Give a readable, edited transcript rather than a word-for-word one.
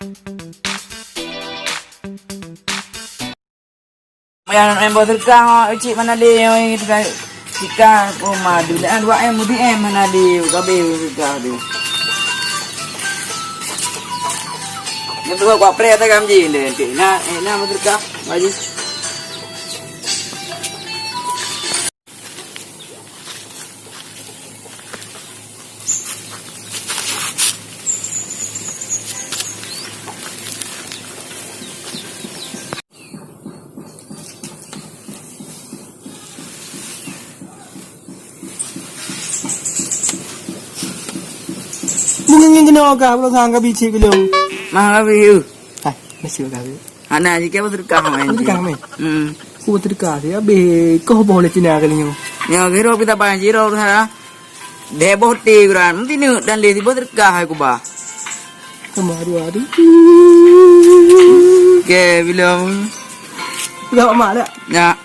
Em bawa terkah cik mana dia jika rumah dulu dua em mudi em mana dia kabe terkah dia. Itu gua pre atau gamji deh. Nah terkah baju. Mungkin kena kah kalau sang kabi cik belum. Mah kabe. Hai, masih kabi. Ana jika terkah main. Terkah main. Ku Hmm. terkah dia be kau boleh tina kali ni. Ya gero kita banjiro ha. Debo tigran mesti ni dan le tiba terkah aku bah. Kemaru. Ke belum. Gak mak dah. Ya.